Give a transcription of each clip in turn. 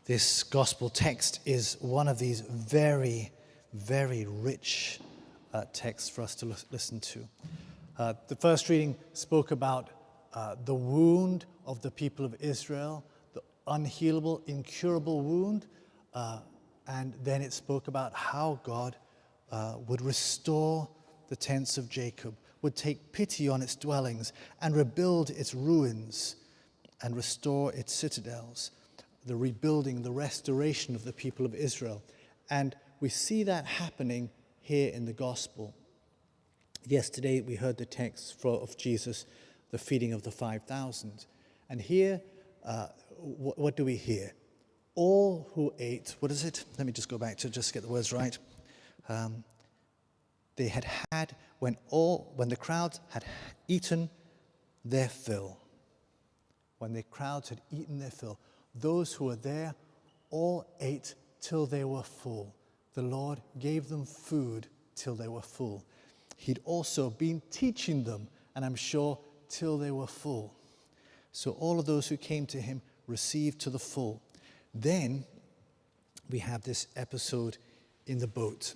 This gospel text is one of these very, very rich texts for us to listen to. The first reading spoke about the wound of the people of Israel, the unhealable, incurable wound, and then it spoke about how God would restore the tents of Jacob, would take pity on its dwellings and rebuild its ruins and restore its citadels. The rebuilding, the restoration of the people of Israel. And we see that happening here in the gospel. Yesterday we heard the text of Jesus, the feeding of the 5,000. And here, what do we hear? All who ate, what is it? Let me just go back to just get the words right. They had, when the crowds had eaten their fill. When the crowds had eaten their fill. Those who were there all ate till they were full. The Lord gave them food till they were full. He'd also been teaching them, and I'm sure, till they were full. So all of those who came to him received to the full. Then we have this episode in the boat,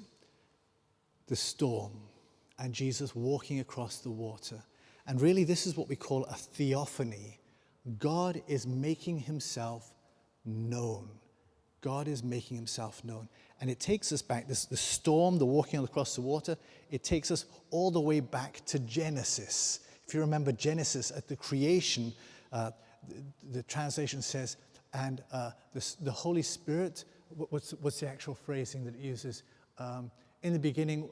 the storm, and Jesus walking across the water. And really this is what we call a theophany. God is making himself known. God is making himself known. And it takes us back, the storm, the walking across the water, it takes us all the way back to Genesis. If you remember Genesis, at the creation, the translation says, and the Holy Spirit, what's the actual phrasing that it uses? In the beginning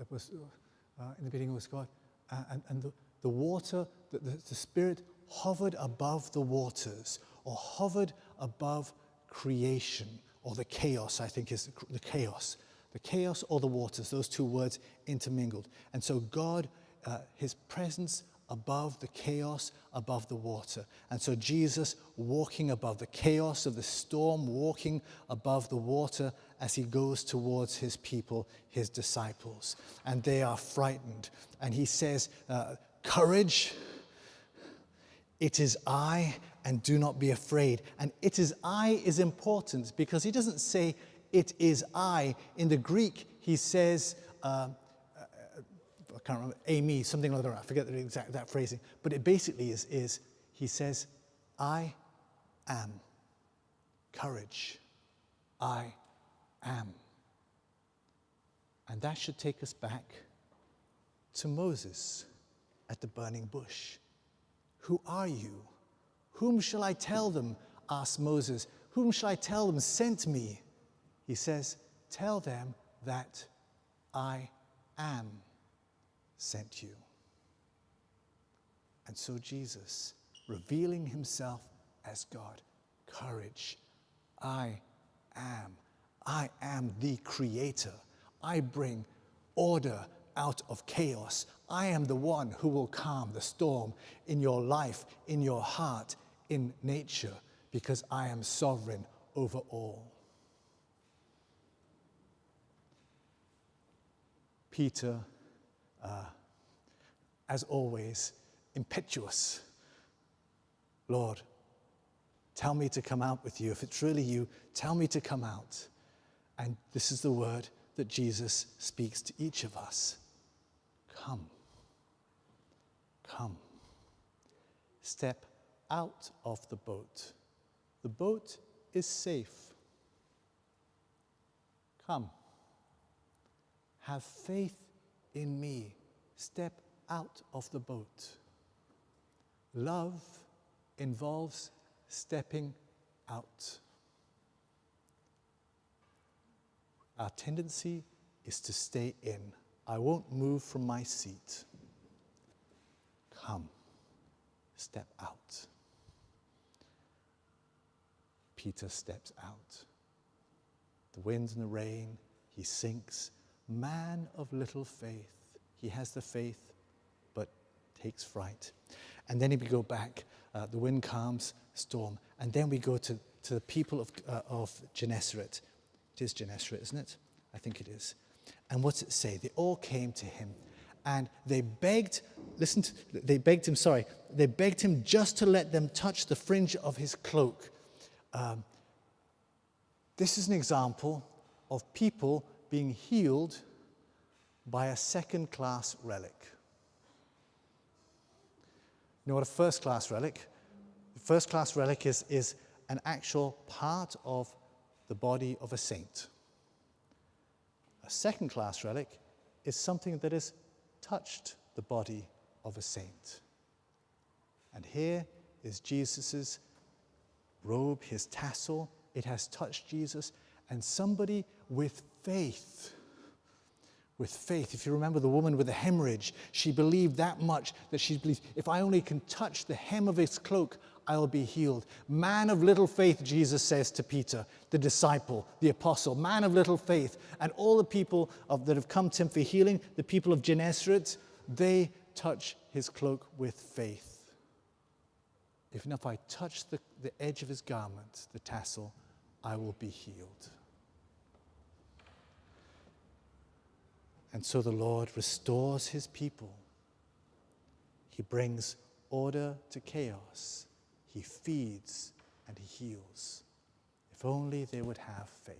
was God, and the water, the Spirit hovered above the waters, or hovered above creation, or the chaos, I think is the chaos or the waters, those two words intermingled. And so God, his presence above the chaos, above the water. And so Jesus walking above the chaos of the storm, walking above the water as he goes towards his people, his disciples. And they are frightened. And he says, courage, it is I, and do not be afraid. And it is I is important because he doesn't say it is I. In the Greek, he says, I can't remember, Amy, something like that. I forget the exact that phrasing. But it basically is he says, I am. Courage. I am. And that should take us back to Moses at the burning bush. Who are you? Whom shall I tell them? Asked Moses. Whom shall I tell them sent me? He says, tell them that I am sent you. And so Jesus, revealing himself as God, courage, I am the creator. I bring order out of chaos. I am the one who will calm the storm in your life, in your heart, in nature, because I am sovereign over all. Peter, as always, impetuous. Lord, tell me to come out with you. If it's really you, tell me to come out. And this is the word that Jesus speaks to each of us. Come. Come. Step out of the boat. The boat is safe. Come. Have faith in me. Step out of the boat. Love involves stepping out. Our tendency is to stay in. I won't move from my seat. Come, step out. Peter steps out. The wind and the rain, he sinks. Man of little faith. He has the faith, but takes fright. And then we go back, the wind calms, storm. And then we go to the people of Gennesaret. It is Gennesaret, isn't it? I think it is. And what's it say? They all came to him and they begged him just to let them touch the fringe of his cloak. This is an example of people being healed by a second-class relic. You know what a first-class relic? The first-class relic is an actual part of the body of a saint. A second-class relic is something that has touched the body of a saint. And here is Jesus' robe, his tassel. It has touched Jesus, and somebody with faith, if you remember the woman with the hemorrhage, she believed that much that she believed, if I only can touch the hem of his cloak, I'll be healed. Man of little faith, Jesus says to Peter, the disciple, the apostle, man of little faith. And all the people that have come to him for healing, the people of Gennesaret, they touch his cloak with faith. Even if I touch the edge of his garment, the tassel, I will be healed. And so the Lord restores his people. He brings order to chaos. He feeds and he heals. If only they would have faith.